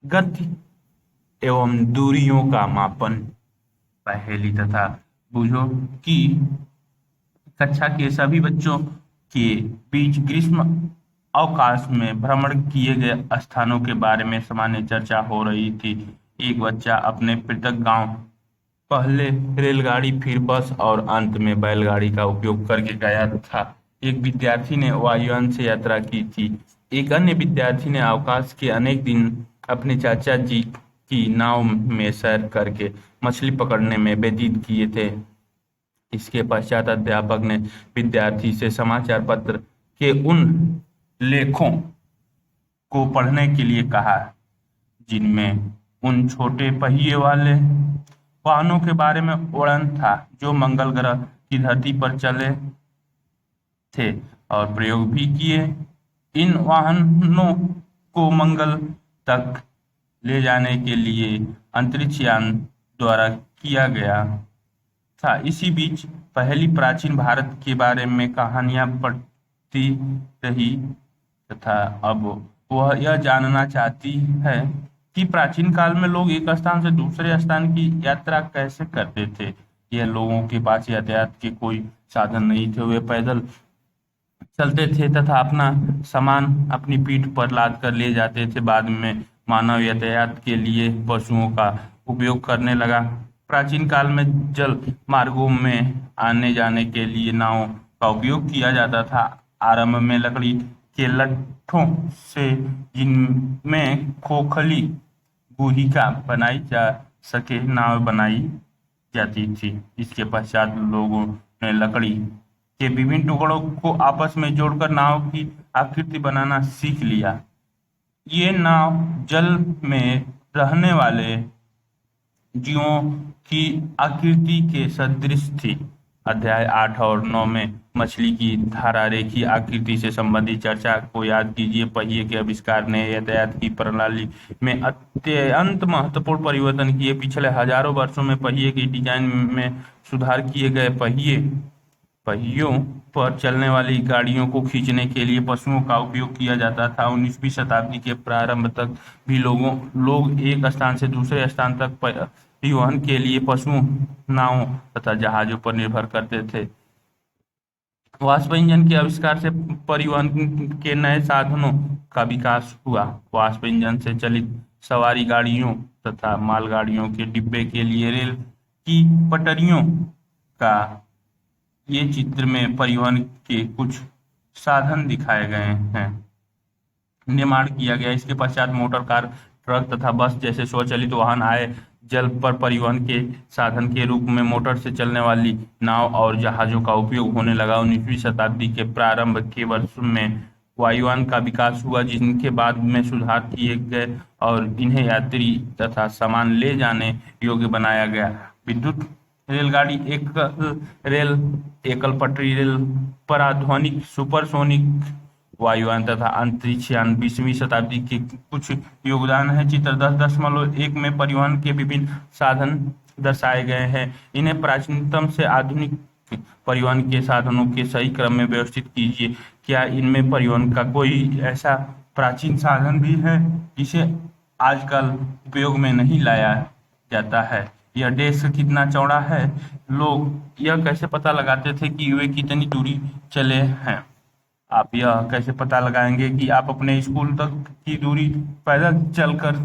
गति एवं दूरियों का मापन। पहेली तथा बूझो कि कक्षा के सभी बच्चों के बीच ग्रीष्म अवकाश में भ्रमण किए गए स्थानों के बारे में सामान्य चर्चा हो रही थी। एक बच्चा अपने पृथक गांव, पहले रेलगाड़ी, फिर बस और अंत में बैलगाड़ी का उपयोग करके गया था। एक विद्यार्थी ने वायुयान से यात्रा की थी। एक अन्य विद्यार्थी ने अवकाश के अनेक दिन अपने चाचा जी की नाव में सैर करके मछली पकड़ने में व्यतीत किए थे। इसके पश्चात अध्यापक ने विद्यार्थी से समाचार पत्र के उन लेखों को पढ़ने के लिए कहा जिनमें उन छोटे पहिए वाले वाहनों के बारे में वर्णन था जो मंगल ग्रह की धरती पर चले थे और प्रयोग भी किए। इन वाहनों को मंगल तक ले जाने के लिए अंतरिक्ष यान द्वारा किया गया था। इसी बीच पहली प्राचीन भारत के बारे में कहानियां पढ़ती रही तथा अब वह यह जानना चाहती है कि प्राचीन काल में लोग एक स्थान से दूसरे स्थान की यात्रा कैसे करते थे। यह लोगों के पास यातायात के कोई साधन नहीं थे। वे पैदल चलते थे तथा अपना सामान अपनी पीठ पर लाद कर ले जाते थे। बाद में मानव यातायात के लिए पशुओं का उपयोग करने लगा। प्राचीन काल में जल मार्गों में आने जाने के लिए नावों का उपयोग किया जाता था। आरंभ में लकड़ी के लट्ठों से, जिनमें खोखली गुहिका बनाई जा सके, नाव बनाई जाती थी। इसके पश्चात लोगों ने लकड़ी के विभिन्न टुकड़ों को आपस में जोड़कर नाव की आकृति बनाना सीख लिया। ये नाव जल में रहने वाले जीवों की आकृति के सदृश थी। अध्याय 8 और 9 में मछली की धारारेखीय आकृति से संबंधित चर्चा को याद कीजिए। पहिए के आविष्कार ने यातायात की प्रणाली में अत्यंत महत्वपूर्ण परिवर्तन किए। पिछले हजारों वर्षों में पहिए की डिजाइन में सुधार किए गए। पहियों पर चलने वाली गाड़ियों को खींचने के लिए पशुओं का उपयोग किया जाता था। 19वीं शताब्दी के प्रारंभ तक भी लोग एक स्थान से दूसरे स्थान तक परिवहन के लिए पशुओं, नावों तथा जहाजों पर निर्भर करते थे। वाष्प इंजन के आविष्कार से परिवहन के नए साधनों का विकास हुआ। वाष्प इंजन से चलित सवारी गाड़ियों तथा मालगाड़ियों के डिब्बे के लिए रेल की पटरियों का ये चित्र में परिवहन के कुछ साधन दिखाए गए हैं, निर्माण किया गया। इसके पश्चात मोटर कार, ट्रक तथा बस जैसे स्वचालित वाहन आए। जल पर परिवहन के साधन के रूप में मोटर से चलने वाली नाव और जहाजों का उपयोग होने लगा। 19वीं शताब्दी के प्रारंभ के वर्षों में वायुयान का विकास हुआ, जिनके बाद में सुधार किए गए और इन्हें यात्री तथा सामान ले जाने योग्य बनाया गया। विद्युत रेलगाड़ी, एकल पटरी रेल पर आधुनिक सुपरसोनिक वायुयान तथा अंतरिक्ष यान 20वीं शताब्दी के कुछ योगदान है। चित्र 10.1 में परिवहन के विभिन्न साधन दर्शाए गए हैं। इन्हें प्राचीनतम से आधुनिक परिवहन के साधनों के सही क्रम में व्यवस्थित कीजिए। क्या इनमें परिवहन का कोई ऐसा प्राचीन साधन भी है जिसे आजकल उपयोग में नहीं लाया जाता है? यह डेस्क कितना चौड़ा है? लोग यह कैसे पता लगाते थे कि वे कितनी दूरी चले हैं? आप यह कैसे पता लगाएंगे कि आप अपने स्कूल तक की दूरी पैदल चलकर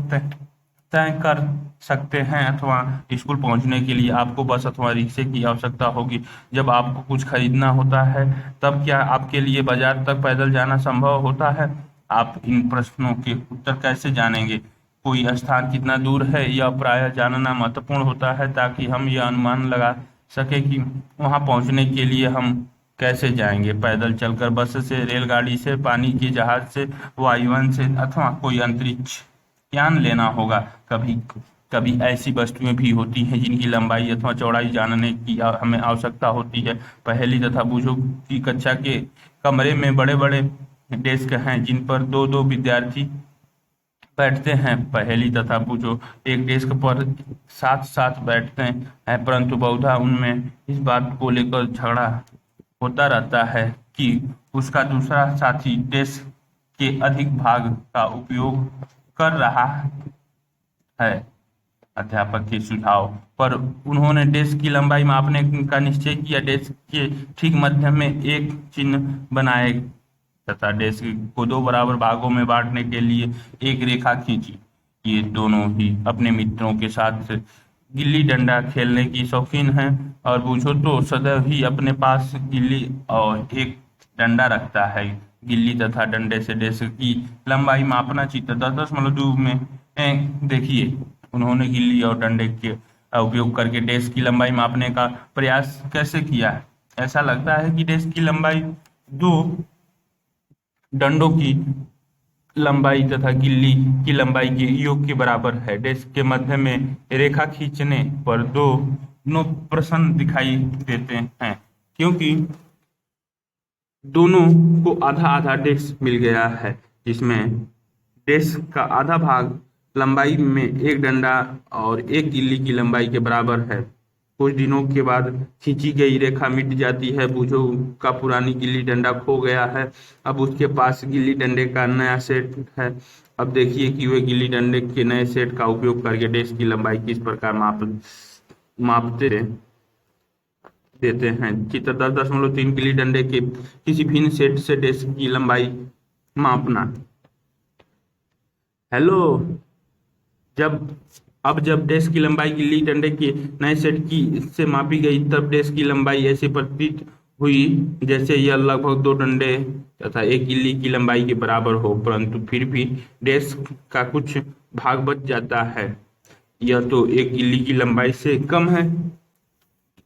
तय कर सकते हैं अथवा स्कूल पहुंचने के लिए आपको बस अथवा रिक्शे की आवश्यकता होगी? जब आपको कुछ खरीदना होता है तब क्या आपके लिए बाजार तक पैदल जाना संभव होता है? आप इन प्रश्नों के उत्तर कैसे जानेंगे? कोई स्थान कितना दूर है यह प्रायः जानना महत्वपूर्ण होता है, ताकि हम यह अनुमान लगा सके कि वहां पहुंचने के लिए हम कैसे जाएंगे। पैदल चलकर, बस से, रेलगाड़ी से, पानी के जहाज से, वायुयान से अथवा कोई अंतरिक्ष यान लेना होगा। कभी कभी ऐसी वस्तुएं भी होती हैं जिनकी लंबाई अथवा चौड़ाई जानने की हमें आवश्यकता होती है। पहेली तथा बूझो की कक्षा के कमरे में बड़े बड़े डेस्क हैं जिन पर दो दो विद्यार्थी बैठते हैं। पहेली तथा बूझो एक डेस्क पर साथ साथ बैठते हैं, परंतु बहुधा उनमें इस बात को लेकर झगड़ा होता रहता है कि उसका दूसरा साथी डेस्क के अधिक भाग का उपयोग कर रहा है अध्यापक के सुझाव पर। उन्होंने डेस्क की लंबाई मापने का निश्चय किया। डेस्क के ठीक मध्य में एक चिन्ह बनाए तथा डेस्क को दो बराबर भागों में बांटने के लिए एक रेखा खींची। ये दोनों ही अपने मित्रों के साथ गिल्ली डंडा खेलने की शौकीन हैं और बूझो तो सदैव ही अपने पास गिल्ली और एक डंडा रखता है। गिल्ली तथा डंडे से डेस्क की लंबाई मापना चित्र 10.2 में देखिए। उन्होंने गिल्ली और डंडे के उपयोग करके डेस्क की लंबाई मापने का प्रयास कैसे किया है। ऐसा लगता है कि डेस्क की लंबाई दो डंडों की लंबाई तथा गिल्ली की लंबाई के योग के बराबर है। डेस्क के मध्य में रेखा खींचने पर दोनों प्रश्न दिखाई देते हैं क्योंकि दोनों को आधा आधा डेस्क मिल गया है, जिसमें डेस्क का आधा भाग लंबाई में एक डंडा और एक गिल्ली की लंबाई के बराबर है। कुछ दिनों के बाद खींची गई रेखा मिट जाती है। बूझो का पुरानी गिल्ली डंडा खो गया है। अब उसके पास गिल्ली डंडे का नया सेट है। अब देखिए कि वे गिल्ली डंडे के नए सेट का उपयोग करके डेस्क की लंबाई किस प्रकार मापते देते हैं। चित्र 10.3 गिल्ली डंडे के किसी भिन्न सेट से डेस्क की लंबाई मापना। हेलो, जब जब डेस्क की लंबाई गिल्ली डंडे के नए सेट की से मापी गई तब डेस्क की लंबाई ऐसे प्रतीत हुई जैसे यह लगभग दो डंडे तथा एक गिल्ली की लंबाई के बराबर हो, परंतु फिर भी डेस्क का कुछ भाग बच जाता है। यह तो एक गिल्ली की लंबाई से कम है।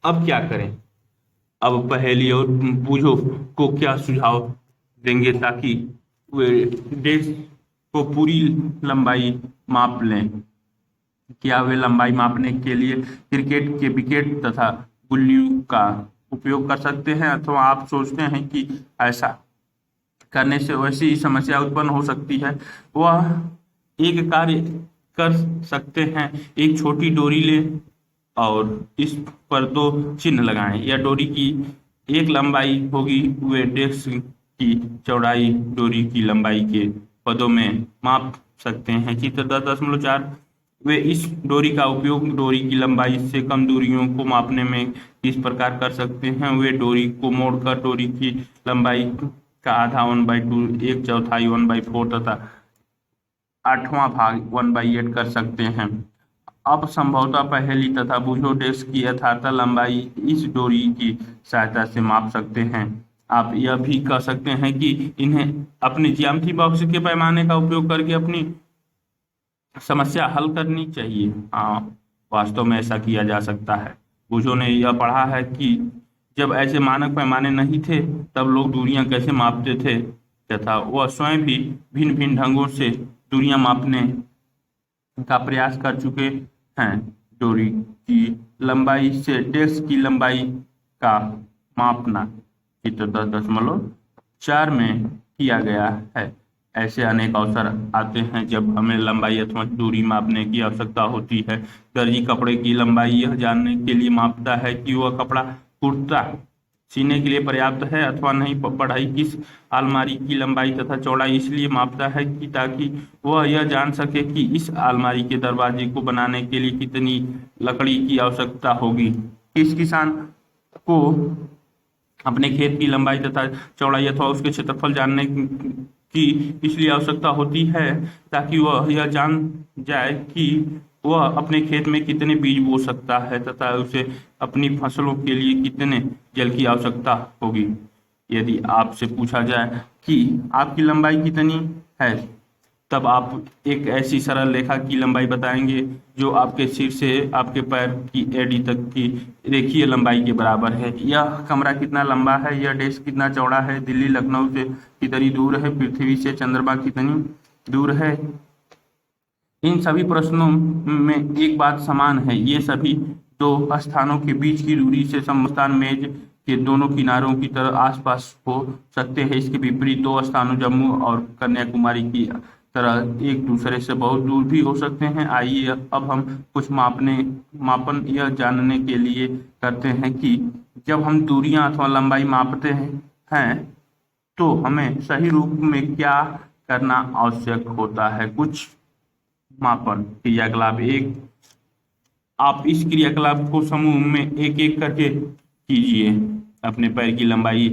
अब क्या करें? अब पहेली और बूझो को क्या सुझाव देंगे ताकि वे डेस्क को पूरी लंबाई माप लें। क्या वे लंबाई मापने के लिए क्रिकेट के विकेट तथा गुल्लियों का उपयोग कर सकते हैं, अथवा आप सोचते हैं कि ऐसा करने से वैसी ही समस्या उत्पन्न हो सकती है? वह एक कार्य कर सकते हैं। एक छोटी डोरी लें और इस पर दो चिन्ह लगाएं। यह डोरी की एक लंबाई होगी। वे डेस्क की चौड़ाई डोरी की लंबाई के पदों में माप सकते हैं। चित्र 10.4 वे इस डोरी का उपयोग डोरी की लंबाई से कम दूरियों को मापने में किस प्रकार कर सकते हैं। वे डोरी को मोड़कर डोरी की लंबाई का आधा 1/2, एक चौथाई 1/4 तथा आठवां भाग 1/8 कर सकते हैं। अब संभवतः पहेली तथा बूझो डेस्क की यथार्थ लंबाई इस डोरी की सहायता से माप सकते हैं। आप यह भी कह सकते हैं कि इन्हें अपने ज्यामिति बॉक्स के पैमाने का उपयोग करके अपनी समस्या हल करनी चाहिए। हाँ, वास्तव में ऐसा किया जा सकता है। बूझो ने यह पढ़ा है कि जब ऐसे मानक पैमाने नहीं थे तब लोग दूरियां कैसे मापते थे तथा वह स्वयं भी भिन्न भिन्न ढंगों से दूरियां मापने का प्रयास कर चुके हैं। डोरी की लंबाई से डेस्क की लंबाई का मापना चित्र 10.4 में किया गया है। ऐसे अनेक अवसर आते हैं जब हमें लंबाई अथवा दूरी मापने की आवश्यकता होती है। दर्जी कपड़े की लंबाई यह जानने के लिए मापता है कि वह कपड़ा कुर्ता सीने के लिए पर्याप्त है अथवा नहीं। पढ़ाई किस अलमारी की लंबाई तथा चौड़ाई इसलिए मापता है कि ताकि वह यह जान सके कि इस अलमारी के दरवाजे को बनाने के लिए कितनी लकड़ी की आवश्यकता होगी। किस किसान को अपने खेत की लंबाई तथा चौड़ाई अथवा उसके क्षेत्रफल जानने की इसलिए आवश्यकता होती है ताकि वह यह जान जाए कि वह अपने खेत में कितने बीज बो सकता है तथा उसे अपनी फसलों के लिए कितने जल की आवश्यकता होगी। यदि आपसे पूछा जाए कि आपकी लंबाई कितनी है, तब आप एक ऐसी सरल रेखा की लंबाई बताएंगे जो आपके सिर से आपके पैर की एड़ी तक की रेखीय लंबाई के बराबर है। यह कमरा कितना लंबा है, यह डेस्क कितना चौड़ा है, दिल्ली लखनऊ से कितनी दूर है, पृथ्वी से चंद्रमा कितनी दूर है। इन सभी प्रश्नों में एक बात समान है, ये सभी दो स्थानों के बीच की दूरी से समस्थान मेज के दोनों किनारों की तरह आसपास हो सकते हैं। इसके विपरीत दो स्थानों जम्मू और कन्याकुमारी की तरह एक दूसरे से बहुत दूर भी हो सकते हैं। आइए अब हम कुछ मापन यह जानने के लिए करते हैं कि जब हम दूरियां अथवा लंबाई मापते हैं तो हमें सही रूप में क्या करना आवश्यक होता है। कुछ मापन क्रियाकलाप एक। आप इस क्रियाकलाप को समूह में एक एक करके कीजिए। अपने पैर की लंबाई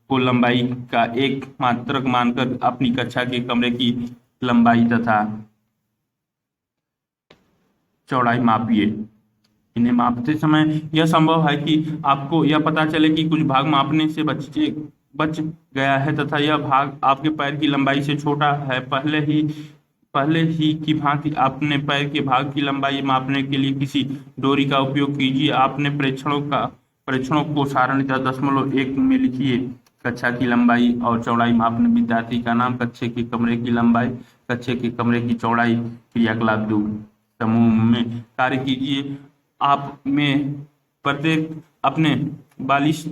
को लंबाई का एक मात्रक मानकर अपनी कक्षा के कमरे की लंबाई तथा चौड़ाई मापिए। इन्हें मापते समय यह संभव है कि आपको यह पता चले कि कुछ भाग मापने से बच गया है तथा यह भाग आपके पैर की लंबाई से छोटा है। पहले ही की भांति अपने पैर के भाग की लंबाई मापने के लिए किसी डोरी का उपयोग कीजिए। आपने परीक्षणों को सारणीता 0.1 में लिखिए। कक्षा की लंबाई और चौड़ाई मापने विद्यार्थी का नाम, कक्षा के कमरे की लंबाई, कक्षा के कमरे की चौड़ाई। क्रियाकलाप 2, समूह में कार्य कीजिए। आप में प्रत्येक अपने बालिश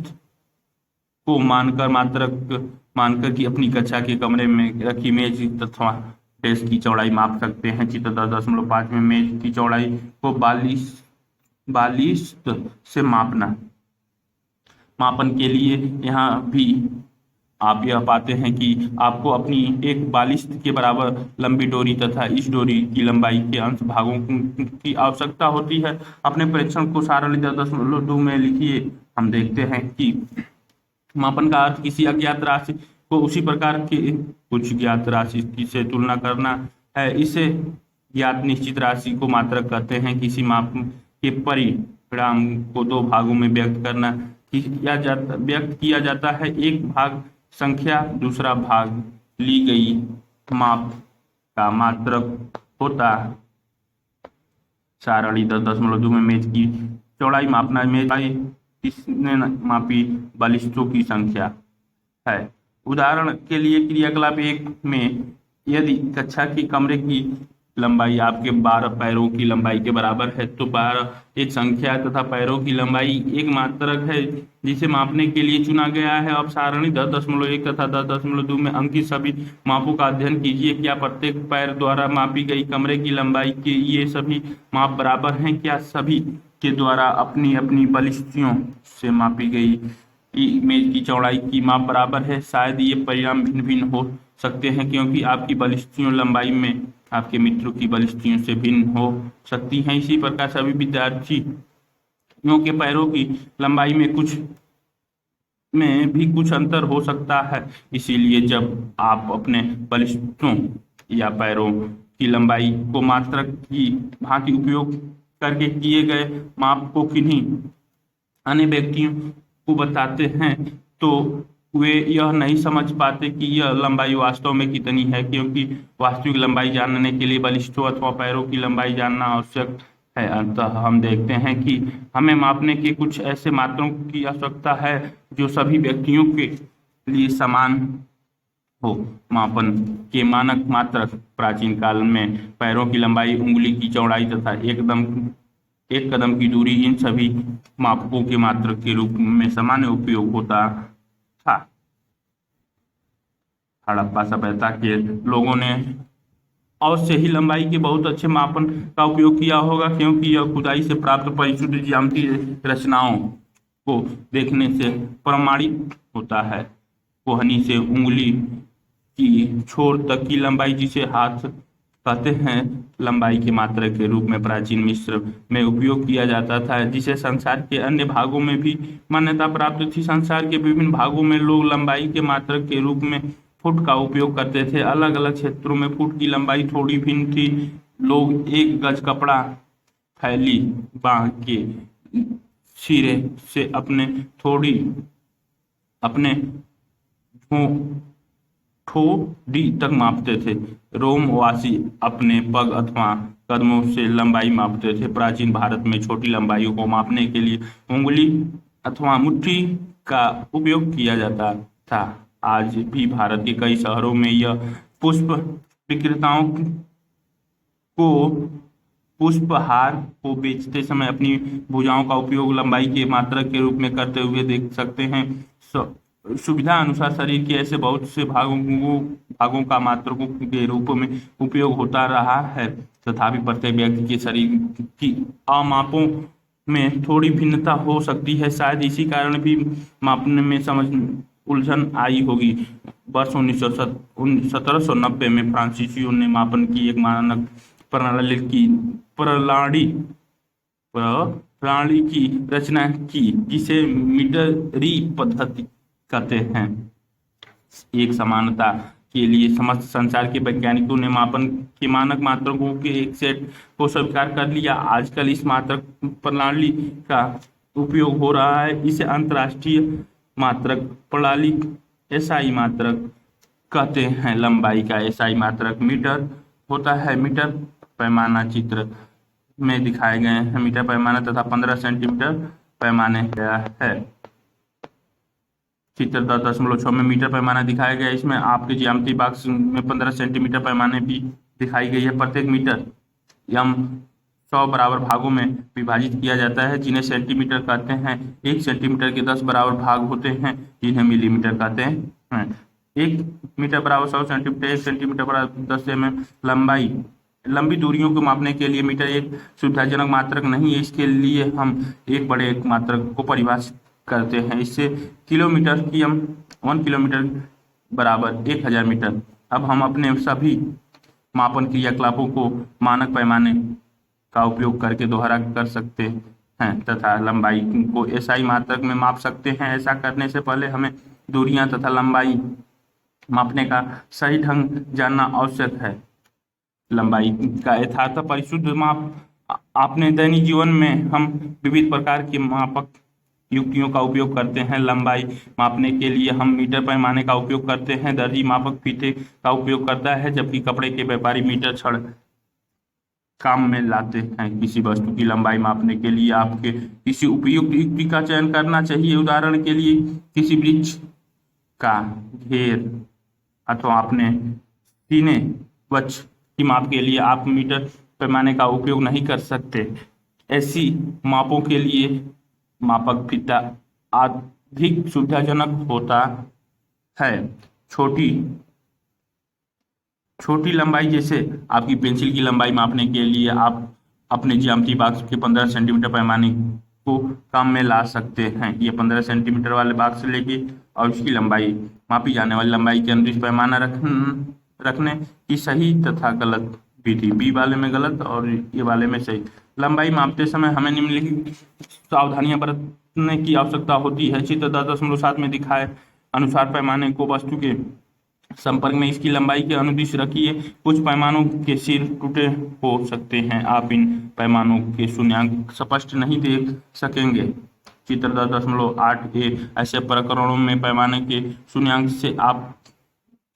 को मानकर कि अपनी कक्षा के कमरे में रखी मेज तथा डेस्क की चौड़ाई माप सकते हैं। चित्र 10.5 में मेज की चौड़ाई को बालिश से मापना। मापन के लिए यहाँ भी आप यह पाते हैं कि आपको अपनी एक बालिश के बराबर लंबी डोरी तथा इस डोरी की लंबाई के अंश भागों की आवश्यकता होती है। अपने परीक्षण को सारणीता 10.2 में लिखिए। हम देखते हैं कि मापन का अर्थ किसी अज्ञात राशि को उसी प्रकार के कुछ ज्ञात राशि से तुलना करना है। इसे ज्ञात निश्चित राशि को मात्रक कहते हैं। किसी माप के परिणाम को दो भागों में व्यक्त किया जाता है। एक भाग संख्या, दूसरा भाग ली गई माप का मात्रक होता है। सारणीता 10.2 में मेज की चौड़ाई मापना। मेज किसने मापी? बालिशों की संख्या है। उदाहरण के लिए क्रियाकलाप 1 में यदि कक्षा के कमरे की लंबाई आपके 12 पैरों की लंबाई के बराबर है तो 12 एक संख्या तथा पैरों की लंबाई एक मात्रक है जिसे मापने के लिए चुना गया है। अब सारणी 10.1 तथा 10.2 में अंकित सभी मापों का अध्ययन कीजिए। क्या प्रत्येक पैर द्वारा मापी गई कमरे की लंबाई के ये सभी माप बराबर हैं? क्या सभी के द्वारा अपनी अपनी बालिशों से मापी गई मेज की चौड़ाई की माप बराबर है? शायद ये परिणाम भिन्न भिन्न हो सकते हैं क्योंकि आपकी बालिशों लंबाई में आपके मित्रों की बालिशों से भिन्न हो सकती हैं। इसी प्रकार सभी विद्यार्थियों के पैरों की लंबाई में भी कुछ अंतर हो सकता है। इसीलिए जब आप अपने बालिशों या पैरों की लंबाई को मात्रक की भांति उपयोग करके किए गए माप को किन्हीं अन्य व्यक्तियों को बताते हैं तो वे यह नहीं समझ पाते कि यह लंबाई वास्तव में कितनी है, क्योंकि वास्तविक लंबाई जानने के लिए बालिशों अथवा पैरों की लंबाई जानना आवश्यक है। अतः हम देखते हैं कि हमें मापने के कुछ ऐसे मात्रों की आवश्यकता है जो सभी व्यक्तियों के लिए समान हो। मापन के मानक मात्रक प्राचीन काल में पैरों की लंबाई, उंगली की चौड़ाई तथा एक कदम की दूरी, इन सभी मापकों के मात्रक के रूप में सामान्य उपयोग होता था। हड़प्पा सभ्यता के लोगों ने अवश्य ही लंबाई के बहुत अच्छे मापन का उपयोग किया होगा, क्योंकि यह खुदाई से प्राप्त परिशुद्ध ज्यामितीय रचनाओं को देखने से प्रमाणित होता है। कोहनी से उंगली की छोर तक की लंबाई, जिसे हाथ कहते हैं, लंबाई के मात्रक के रूप में प्राचीन मिस्र में उपयोग किया जाता था, जिसे संसार के अन्य भागों में भी मान्यता प्राप्त थी। संसार के विभिन्न भागों में लोग लंबाई के मात्रक के रूप में फुट का उपयोग करते थे। अलग अलग क्षेत्रों में फुट की लंबाई थोड़ी भिन्न थी। लोग 1 गज कपड़ा थैली बांह के सिरे से अपने ठोड़ी तक मापते थे। रोमवासी अपने पग अथवा कदमों से लंबाई मापते थे। प्राचीन भारत में छोटी लंबाइयों को मापने के लिए उंगली अथवा मुट्ठी का उपयोग किया जाता था। आज भी भारत के कई शहरों में यह पुष्प विक्रेताओं को पुष्पहार को बेचते समय अपनी भुजाओं का उपयोग लंबाई के मात्रक के रूप में करते हुए देख सकते हैं। सुविधा अनुसार शरीर के ऐसे बहुत से भागों का मात्रकों के रूप में उपयोग होता रहा है। तथापि प्रत्येक व्यक्ति के शरीर की मापों में थोड़ी भिन्नता हो सकती है। शायद इसी कारण भी मापने में उलझन आई होगी। वर्ष 1790 में फ्रांसीसियों ने मापन की एक मानक प्रणाली प्रणाली की रचना की, जिसे मीटरी पद्धति कहते हैं। एक समानता के लिए समस्त संसार के वैज्ञानिकों ने मापन के मानक मात्रकों के एक सेट को स्वीकार कर लिया। आजकल इस मात्रक प्रणाली का उपयोग हो रहा है। इसे अंतर्राष्ट्रीय मात्रक प्रणाली एसआई मात्रक कहते हैं। लंबाई का एसआई मात्रक मीटर होता है। मीटर पैमाना चित्र में दिखाए गए हैं। मीटर पैमाना तथा 15 सेंटीमीटर पैमाने गया है। चित्र 10.6 में मीटर पैमाना दिखाया गया है। इसमें आपके ज्यामिति बॉक्स में 15 सेंटीमीटर पैमाने भी दिखाई गई है। प्रत्येक मीटर यम 100 बराबर भागों में विभाजित किया जाता है, जिन्हें सेंटीमीटर कहते हैं। 1 सेंटीमीटर के 10 बराबर भाग होते हैं, जिन्हें मिलीमीटर कहते हैं। 1 मीटर बराबर 100 सेंटीमीटर, 1 सेंटीमीटर बराबर 10 mm। लंबी दूरियों को मापने के लिए मीटर एक सुविधाजनक मात्रक नहीं है। इसके लिए हम एक बड़े मात्रक को परिभाषित करते हैं। इससे किलोमीटर की हम 1 किलोमीटर बराबर 1000 मीटर। अब हम अपने सभी मापन क्रियाकलापों को मानक पैमाने का उपयोग करके दोहरा कर सकते हैं तथा लंबाई को एसआई मात्रक में माप सकते हैं। ऐसा करने से पहले हमें दूरियां तथा लंबाई मापने का सही ढंग जानना आवश्यक है। लंबाई का यथार्थ परिशुद्ध माप अपने दैनिक जीवन में हम विविध प्रकार के मापक युक्तियों का उपयोग करते हैं। लंबाई मापने के लिए हम मीटर पैमाने का उपयोग करते हैं। दर्जी मापक फीते का उपयोग करता है, जबकि कपड़े के व्यापारी मीटर छड़ काम में लाते हैं। किसी वस्तु की लंबाई मापने के लिए आपके किसी उपयुक्त युक्ति का चयन करना चाहिए। उदाहरण के लिए किसी वृक्ष का घेर अथवा अपने सीने वक्ष की माप के लिए आप मीटर पैमाने का उपयोग नहीं कर सकते। ऐसी मापों के लिए मापक फीता अधिक सुविधाजनक होता है। छोटी लंबाई, जैसे आपकी पेंसिल की लंबाई मापने के लिए आप अपने ज्यामिति बॉक्स के 15 सेंटीमीटर पैमाने को काम में ला सकते हैं। ये 15 सेंटीमीटर वाले बॉक्स से लेके और इसकी लंबाई मापी जाने वाली लंबाई के अनुरूप पैमाना रखने की सही तथा गलत विधि। बी वाले में गलत और ए वाले में सही। लंबाई मापते समय हमें निम्नलिखित सावधानियां बरतने की आवश्यकता होती है। चित्र 10.7 में दिखाए अनुसार पैमाने को वस्तु के संपर्क में इसकी लंबाई के अनुदिश रखिए। कुछ पैमानों के सिर टूटे हो सकते हैं। आप इन पैमानों के शून्यांक स्पष्ट नहीं देख सकेंगे। चित्र 10.8 ऐसे प्रकरणों में पैमाने के शून्यांक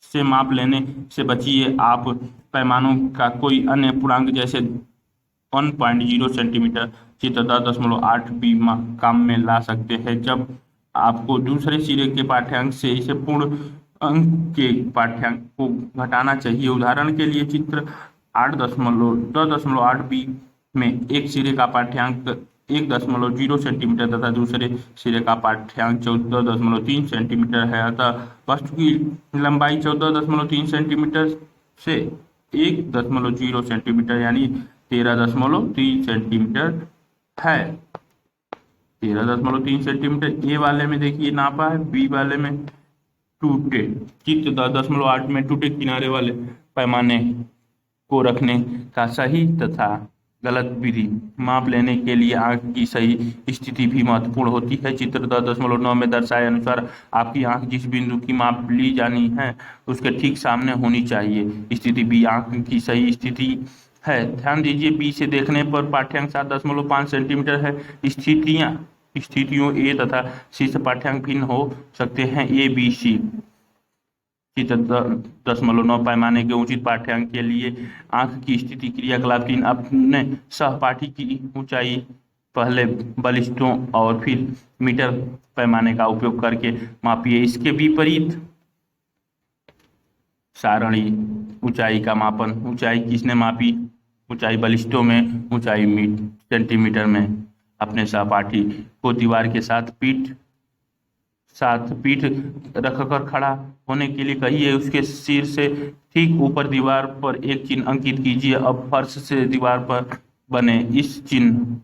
से माप लेने से बचिए। आप पैमानों का कोई अन्य पूर्णांक जैसे 1.0 सेंटीमीटर चित्र 10.8 भी काम में ला सकते हैं। जब आपको दूसरे सिरे के पाठ्यांक से इसे पूर्ण अंक के पाठ्यांक को घटाना चाहिए। उदाहरण के लिए चित्र 10.8 बी में एक सिरे का पाठ्यांक 1.0 सेंटीमीटर तथा दूसरे सिरे का पाठ्यांक 14.3 सेंटीमीटर है। अतः वस्तु की लंबाई 14.3 सेंटीमीटर से 1.0 सेंटीमीटर यानी 13.3 सेंटीमीटर है। 13.3 सेंटीमीटर ए वाले में देखिए नापा है, बी वाले में टूटे। चित्र 10.8 में टूटे किनारे वाले पैमाने को रखने का सही तथा गलत विधि। माप लेने के लिए आंख की सही स्थिति भी महत्वपूर्ण होती है। चित्र 10.9 में दर्शाए अनुसार आपकी आंख जिस बिंदु की माप ली जानी है उसके ठीक सामने होनी चाहिए। स्थिति बी आंख की सही स्थिति है। ध्यान दीजिए, बी से देखने पर पाठ्यांक 7.5 सेंटीमीटर है। स्थितियों ए तथा सी से पाठ्यांक भिन्न हो सकते हैं। A B C. चित्र 10.9 पैमाने के उचित पाठ्यांक के लिए आंख की स्थिति क्रियाकलाप 3 अपने सहपाठी की ऊंचाई पहले बलिष्ठों और फिर मीटर पैमाने का उपयोग करके मापिए। इसके विपरीत सारणी ऊंचाई का मापन। ऊंचाई किसने मापी? ऊंचाई बलिष्ठों में, ऊंचाई सेंटीमीटर में। अपने सहपाठी को दीवार के साथ पीठ रखकर खड़ा होने के लिए कहिए। उसके सिर से ठीक ऊपर दीवार पर एक चिन्ह अंकित कीजिए। अब फर्श से दीवार पर बने इस चिन्ह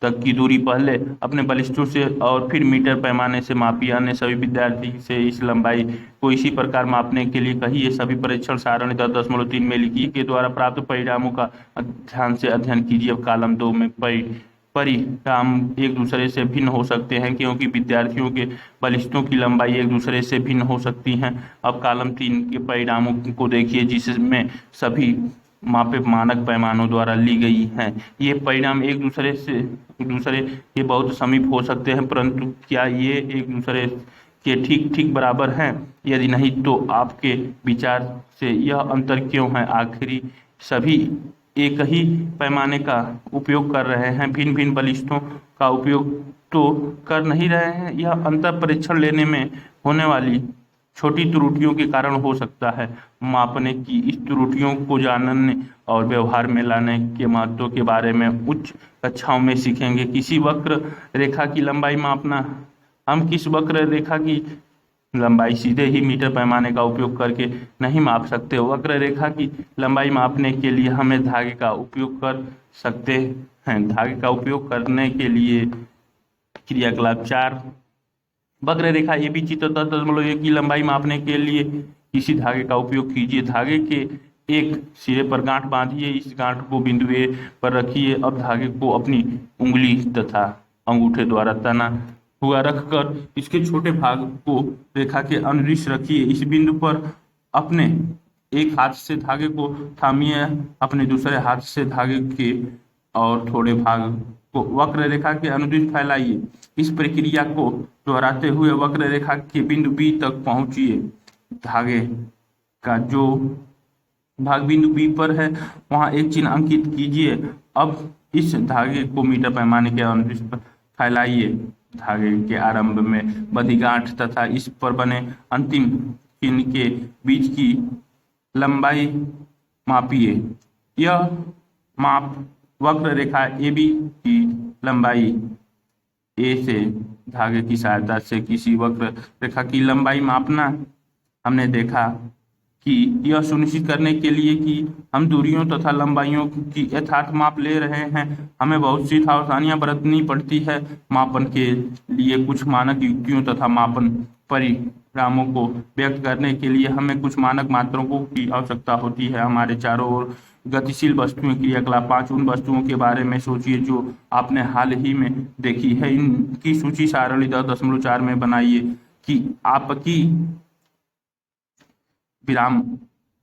तक की दूरी पहले अपने बलिष्ठों से और फिर मीटर पैमाने से मापी। अन्य सभी विद्यार्थी से इस लंबाई को इसी प्रकार मापने के लिए कहिए। सभी परीक्षण सारणी 10.3 में लिखिए के द्वारा प्राप्त परिणामों का ध्यान से अध्ययन कीजिए। अब कॉलम 2 में परिणाम एक दूसरे से भिन्न हो सकते हैं क्योंकि विद्यार्थियों के बलिष्ठों की लंबाई एक दूसरे से भिन्न हो सकती हैं। अब कॉलम 3 के परिणामों को देखिए जिसमें सभी मापे मानक पैमानों द्वारा ली गई हैं। ये परिणाम एक दूसरे के बहुत समीप हो सकते हैं, परंतु क्या ये एक दूसरे के ठीक ठीक बराबर हैं? यदि नहीं तो आपके विचार से यह अंतर क्यों है? आखिरी सभी एक ही पैमाने का उपयोग कर रहे हैं, भिन्न भिन्न बलिष्ठों का उपयोग तो कर नहीं रहे हैं। यह अंतर परीक्षण लेने में होने वाली छोटी त्रुटियों के कारण हो सकता है। मापने की इस त्रुटियों को जानने और व्यवहार में लाने के महत्व के बारे में उच्च कक्षाओं में सीखेंगे। किसी वक्र रेखा की लंबाई मापना। हम किस वक्र रेखा की लंबाई सीधे ही मीटर पैमाने का उपयोग करके नहीं माप सकते। वक्र रेखा की लंबाई मापने के लिए हमें धागे का उपयोग कर सकते हैं। धागे का उपयोग करने के लिए क्रियाकलाप 4, वक्र रेखा ए बी चित्र 10.1 की लंबाई मापने के लिए किसी धागे का उपयोग कीजिए। धागे के एक सिरे पर गांठ बांधिए। इस गांठ को बिंदु ए पर रखिए। अब धागे को अपनी उंगली तथा अंगूठे द्वारा तना हुआ रखकर इसके छोटे भाग को रेखा के अनुदिश रखिए। इस बिंदु पर अपने एक हाथ से धागे को थामिए, अपने दूसरे हाथ से धागे के और थोड़े भाग को वक्र रेखा के अनुदिश फैलाइए। इस प्रक्रिया को दोहराते हुए वक्र रेखा के बिंदु बी तक पहुंचिए। धागे का जो भाग बिंदु बी पर है वहां एक चिन्ह अंकित कीजिए। अब इस धागे को मीटर पैमाने के अनुदिश फैलाइए। धागे के आरंभ में बंधी गांठ तथा इस पर बने अंतिम चिन्ह के बीच की लंबाई मापिए। यह माप वक्र रेखा ए बी की लंबाई ए से धागे की सहायता से किसी वक्र रेखा की लंबाई मापना। हमने देखा कि यह सुनिश्चित करने के लिए कि हम दूरियों तथा लंबाइयों की यथार्थ माप ले रहे हैं, हमें बहुत सी सावधानियां बरतनी पड़ती है। मापन के लिए कुछ मानक युक्तियों तथा मापन परिणामों को व्यक्त करने के लिए हमें कुछ मानक मात्रों की आवश्यकता होती है। हमारे चारों ओर गतिशील वस्तुएं क्रियाकलाप 5 उन वस्तुओं के बारे में सोचिए जो आपने हाल ही में देखी है। इनकी सूची सारणी 10.4 में बनाइए कि आपकी विराम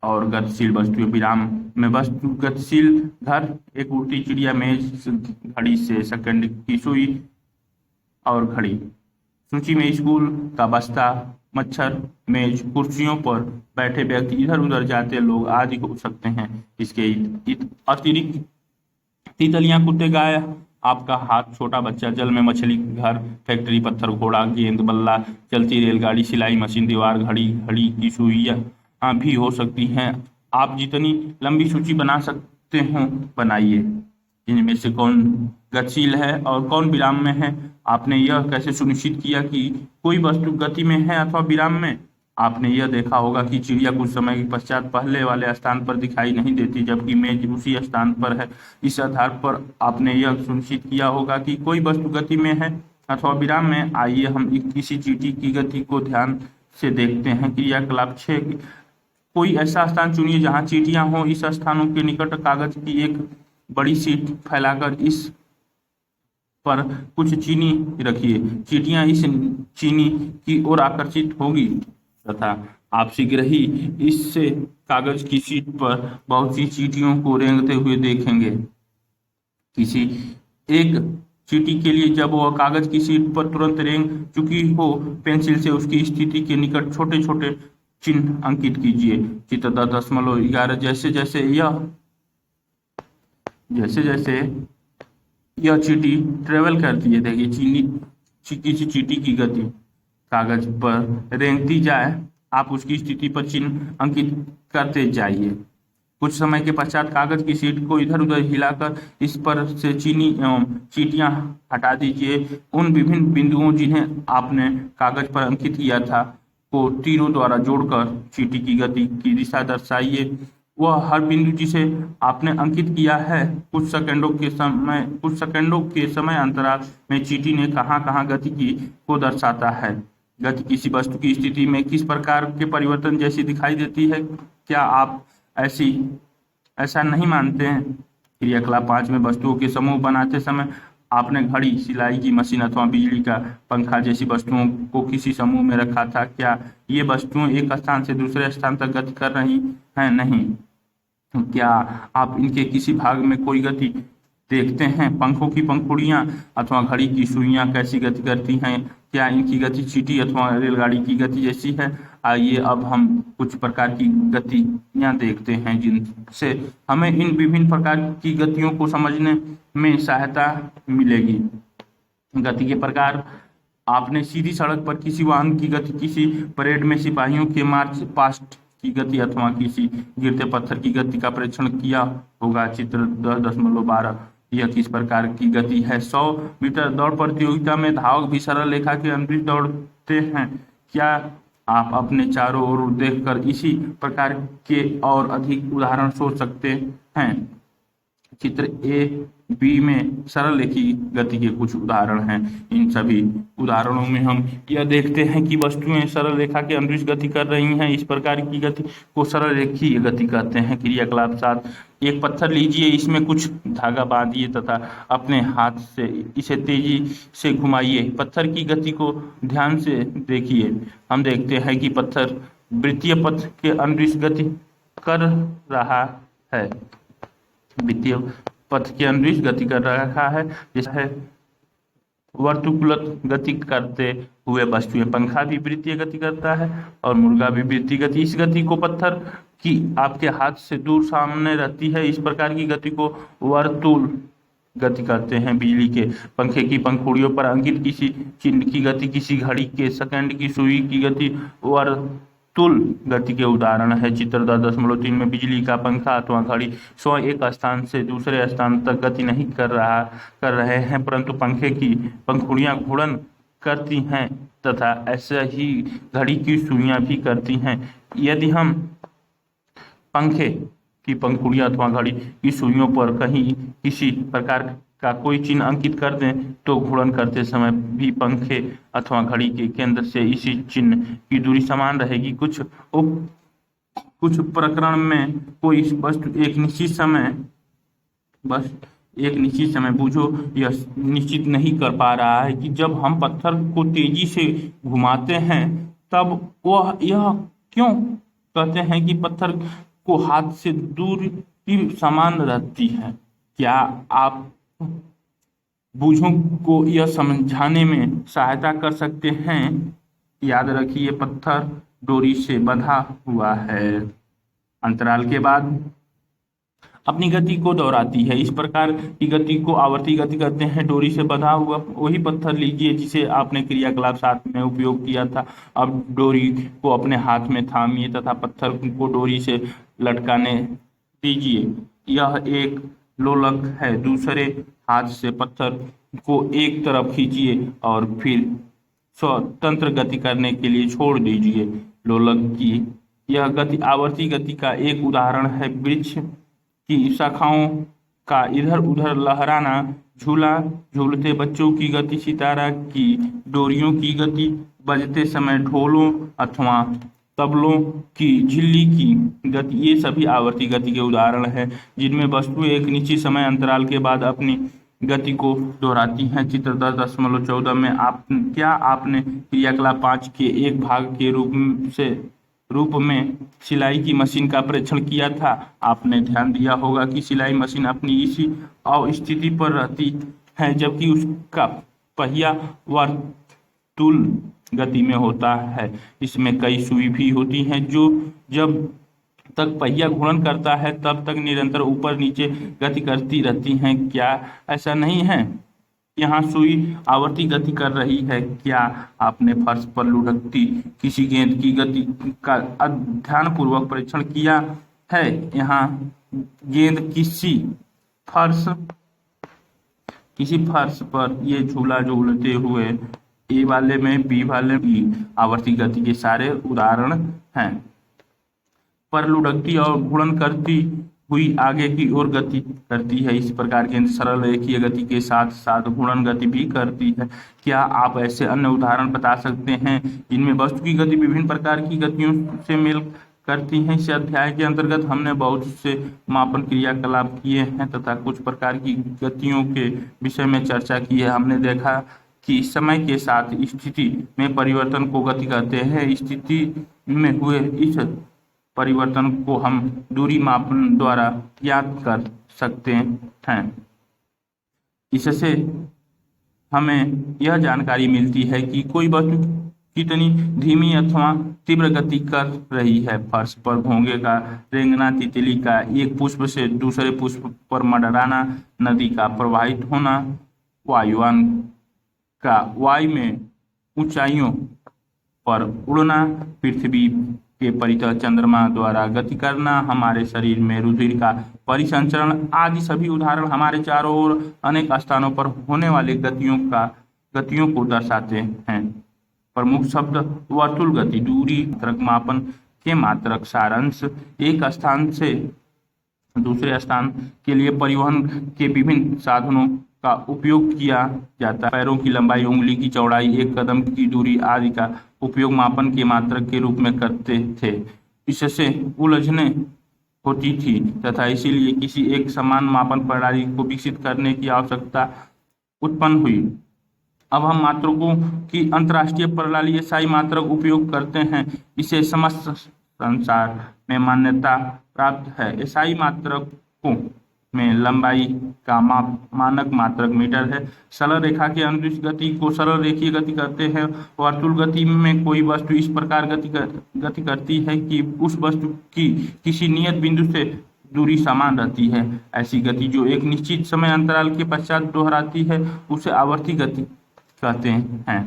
और गतिशील वस्तुएं। विराम में वस्तु गतिशील घर, एक उड़ती चिड़िया, मेज, घड़ी से सेकंड की सुई और घड़ी। सूची में स्कूल का बस्ता, मच्छर, मेज, कुर्सियों पर बैठे व्यक्ति, इधर उधर जाते लोग आदि हो सकते हैं। इसके अतिरिक्त तितलियां, कुत्ते, गाय, आपका हाथ, छोटा बच्चा, जल में मछली, घर, फैक्ट्री, पत्थर, घोड़ा, गेंद, बल्ला, चलती रेलगाड़ी, सिलाई मशीन, दीवार, घड़ी, घड़ी की सुइयां भी हो सकती हैं। आप जितनी लंबी सूची बना सकते हो बनाइए। इनमें से कौन गतिशील है और कौन विराम में है? आपने यह कैसे सुनिश्चित किया कि कोई वस्तु गति में है अथवा विराम में? आपने यह देखा होगा कि चिड़िया कुछ समय के पश्चात पहले वाले स्थान पर दिखाई नहीं देती जबकि मेज उसी स्थान पर है। इस आधार पर आपने यह सुनिश्चित किया होगा कि कोई वस्तु गति में है अथवा विराम में। आइए हम किसी चींटी की गति को ध्यान से देखते हैं। क्रियाकलाप 6, कोई ऐसा स्थान चुनिए जहां चींटियां हों। इस स्थानों के निकट कागज की एक बड़ी शीट फैलाकर इस पर कुछ चीनी रखिए। चींटियां इस चीनी की ओर आकर्षित होगी तथा आप शीघ्र ही इससे कागज की शीट पर बहुत सी चींटियों को रेंगते हुए देखेंगे। किसी एक चींटी के लिए जब वह कागज की शीट पर तुरंत रेंग चुकी हो, पेंसिल से उसकी स्थिति के निकट छोटे छोटे चिन्ह अंकित कीजिए। चित्र 10.11 जैसे जैसे यह चींटी ट्रेवल करती है, देखिए किसी चींटी की गति कागज पर रेंगती जाए, आप उसकी स्थिति पर चिन्ह अंकित करते जाइए। कुछ समय के पश्चात कागज की शीट को इधर उधर हिलाकर इस पर से चीनी एवं चींटियां हटा दीजिए। उन विभिन्न बिंदुओं जिन्हें आपने कागज पर अंकित किया था को तीरों द्वारा जोड़कर चींटी की गति की दिशा दर्शाइए। वह हर बिंदु जिसे आपने अंकित किया है कुछ सेकंडों के समय अंतराल में चींटी ने कहाँ कहाँ गति की को दर्शाता है। गति किसी वस्तु की स्थिति में किस प्रकार के परिवर्तन जैसी दिखाई देती है? क्या आप ऐसी ऐसा नहीं मानते हैं? क्रियाकलाप 5 में वस्तुओं के समूह बनाते समय आपने घड़ी, सिलाई की मशीन अथवा बिजली का पंखा जैसी वस्तुओं को किसी समूह में रखा था। क्या ये वस्तुएं एक स्थान से दूसरे स्थान तक गति कर रही हैं? नहीं। क्या आप इनके किसी भाग में कोई गति देखते हैं? पंखों की पंखुड़ियां अथवा घड़ी की सुइयां कैसी गति करती हैं? क्या इनकी गति चींटी अथवा रेलगाड़ी की गति जैसी है? आइए अब हम कुछ प्रकार की गतियां देखते हैं जिनसे हमें इन विभिन्न प्रकार की गतियों को समझने में सहायता मिलेगी। गति के प्रकार। आपने सीधी सड़क पर किसी वाहन की गति, किसी परेड में सिपाहियों के मार्च पास्ट की गति अथवा किसी गिरते पत्थर की गति का परीक्षण किया होगा। चित्र 10.12 यह किस प्रकार की गति है? 100 मीटर दौड़ प्रतियोगिता में धावक भी सरल रेखा के अनुदिश दौड़ते हैं। क्या आप अपने चारों ओर देखकर इसी प्रकार के और अधिक उदाहरण सोच सकते हैं? चित्र ए बी में सरल रेखी गति के कुछ उदाहरण हैं। इन सभी उदाहरणों में हम यह देखते हैं कि वस्तुएं सरल रेखा के अनुदिश गति कर रही हैं। इस प्रकार की गति को सरल रेखीय गति कहते हैं। क्रियाकलाप 7। एक पत्थर लीजिए, इसमें कुछ धागा बांधिए तथा अपने हाथ से इसे तेजी से घुमाइए। पत्थर की गति को ध्यान से देखिए। हम देखते हैं कि पत्थर वृत्तीय पथ के अनुदिश गति कर रहा है। वृत्तीय पथ के अनुदिश गति कर रहा है, जैसा है वर्तुकुलत गति करते हुए वस्तुएं। पंखा भी वृत्तीय गति करता है और मुर्गा भी वृत्तीय गति। इस गति को पत्थर की आपके हाथ से दूर सामने रहती है। इस प्रकार की गति को वर्तुल गति करते हैं। बिजली के पंखे की पंखुड़ियों पर अंकित किसी चिन्ह की गति, किसी घड़ी के सेकंड की सुई की गति वर्तुल गति के उदाहरण है। चित्र 10.3 में बिजली का पंखा अथवा घड़ी स्वयं एक स्थान से दूसरे स्थान तक गति नहीं कर रहे हैं, परंतु पंखे की पंखुड़ियां घूर्णन करती हैं तथा ऐसा ही घड़ी की सुइयां भी करती हैं। यदि हम पंखे की पंखुड़ियां अथवा घड़ी की सुइयों पर कहीं किसी प्रकार का कोई चिन्ह अंकित कर दें तो घूर्णन करते समय भी पंखे अथवा घड़ी के केंद्र से इसी चिन्ह की दूरी समान रहेगी। कुछ प्रकरण में कोई वस्तु एक निश्चित समय बूझो यह निश्चित नहीं कर पा रहा है कि जब हम पत्थर को तेजी से घुमाते हैं तब वह यह क्यों कहते हैं कि पत्थर को हाथ से दूर की समान रहती है। क्या आप बूझों को यह समझाने में सहायता कर सकते हैं? याद रखिए, पत्थर डोरी से बंधा हुआ है। अंतराल के बाद अपनी गति को दोहराती है। इस प्रकार की गति को आवर्ती गति कहते हैं। डोरी से बंधा हुआ वही पत्थर लीजिए जिसे आपने क्रियाकलाप 7 में उपयोग किया था। अब डोरी को अपने हाथ में थामिए तथा पत्थर को डोरी से लटकाने दीजिए। यह एक लोलक है। दूसरे हाथ से पत्थर को एक तरफ खींचिए और फिर स्वतंत्र गति करने के लिए छोड़ दीजिए। लोलक की यह गति आवर्ती गति का एक उदाहरण है। वृक्ष की शाखाओं का इधर उधर लहराना, झूला झूलते बच्चों की गति, सितारा की डोरियों की गति, बजते समय ढोलों अथवा तबलों की झिल्ली की गति, ये सभी आवर्ती गति के उदाहरण हैं जिनमें वस्तुएं एक निश्चित समय अंतराल के बाद अपनी गति को दोहराती हैं। चित्र 10.14 में क्या आपने क्रियाकलाप 5 के एक भाग के रूप में सिलाई की मशीन का परीक्षण किया था? आपने ध्यान दिया होगा कि सिलाई मशीन अपनी इसी अवस्थिति पर रहती है जबकि उसका पहिया वर्तुल गति में होता है। इसमें कई सुई भी होती हैं जो जब तक पहिया घूर्णन करता है तब तक निरंतर ऊपर नीचे गति करती रहती हैं। क्या ऐसा नहीं है? यहाँ सुई आवर्ती गति कर रही है। क्या आपने फर्श पर लुढ़कती किसी गेंद की गति का ध्यानपूर्वक परीक्षण किया है? यहाँ गेंद किसी फर्श पर ये झूला झूलते हुए ए वाले में, बी वाले में आवर्ती गति के सारे उदाहरण हैं। पर लुढ़कती और घूर्णन करती हुई आगे की ओर गति करती है। इस प्रकार केंद्र सरल रेखीय गति के साथ साथ घूर्णन गति भी करती है। क्या आप ऐसे अन्य उदाहरण बता सकते हैं जिनमें वस्तु की गति विभिन्न प्रकार की गतियों से मेल करती हैं? इस अध्याय के अंतर्गत हमने बहुत से मापन क्रियाकलाप किए हैं तथा कुछ प्रकार की गतियों के विषय में चर्चा की है। हमने देखा कि समय के साथ स्थिति में परिवर्तन को गति कहते हैं। स्थिति में हुए इस परिवर्तन को हम दूरी मापन द्वारा ज्ञात कर सकते हैं। इससे हमें यह जानकारी मिलती है कि कोई वस्तु कितनी धीमी अथवा तीव्र गति कर रही है। फर्श पर घोंघे का रेंगना, तितली का एक पुष्प से दूसरे पुष्प पर मंडराना, नदी का प्रवाहित होना, वायुयान का वायु में ऊंचाइयों पर उड़ना, पृथ्वी के परितः चंद्रमा द्वारा गति करना, हमारे शरीर में रुधिर का परिसंचरण आदि सभी उदाहरण हमारे चारों ओर अनेक स्थानों पर होने वाली गतियों को दर्शाते हैं। प्रमुख शब्द वर्तुल गति, दूरी, मात्रक मापन के मात्रक सारांश, एक स्थान से दूसरे स्थान के लिए परिवहन के विभिन्न साधनों का उपयोग किया जाता है। पैरों की लंबाई, उंगली की चौड़ाई, एक कदम की दूरी आदि का उपयोग मापन के मात्रक के रूप में करते थे। इससे उलझने होती थी तथा इसीलिए किसी एक समान मापन प्रणाली को विकसित करने की आवश्यकता उत्पन्न हुई। अब हम मात्रकों की अंतर्राष्ट्रीय प्रणाली एसआई मात्रक उपयोग करते हैं। इसे समस्त संसार में मान्यता प्राप्त है। एसआई मात्रकों में लंबाई का मानक मात्रक मीटर है। सरल रेखा के अनुदिश गति को सरल रेखीय गति कहते हैं। वर्तुल गति में कोई वस्तु इस प्रकार गति करती है कि उस वस्तु की किसी नियत बिंदु से दूरी समान रहती है। ऐसी गति जो एक निश्चित समय अंतराल के पश्चात दोहराती है उसे आवर्ती गति कहते हैं।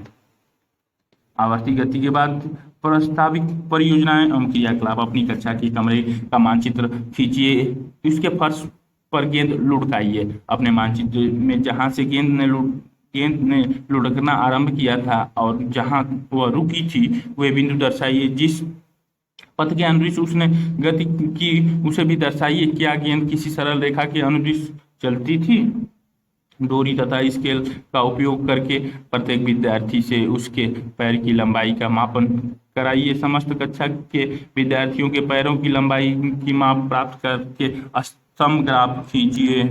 आवर्ती गति के बाद प्रस्तावित परियोजनाएं एवं क्रियाकलाप। अपनी कक्षा के कमरे का मानचित्र खींचिए, इसके फर्श पर गेंद लुढ़काइए। अपने मानचित्र में जहां से गेंद ने लुढ़कना आरंभ किया था और जहां वह रुकी थी वह बिंदु दर्शाइए। जिस पथ के अनुदिश उसने गति की उसे भी दर्शाइए। क्या गेंद किसी सरल रेखा के अनुदिश चलती थी? डोरी तथा स्केल का उपयोग करके प्रत्येक विद्यार्थी से उसके पैर की लंबाई का मापन कराइए। समस्त कक्षा के विद्यार्थियों के पैरों की लंबाई की माप प्राप्त करके स्तंभ ग्राफ खींचिए।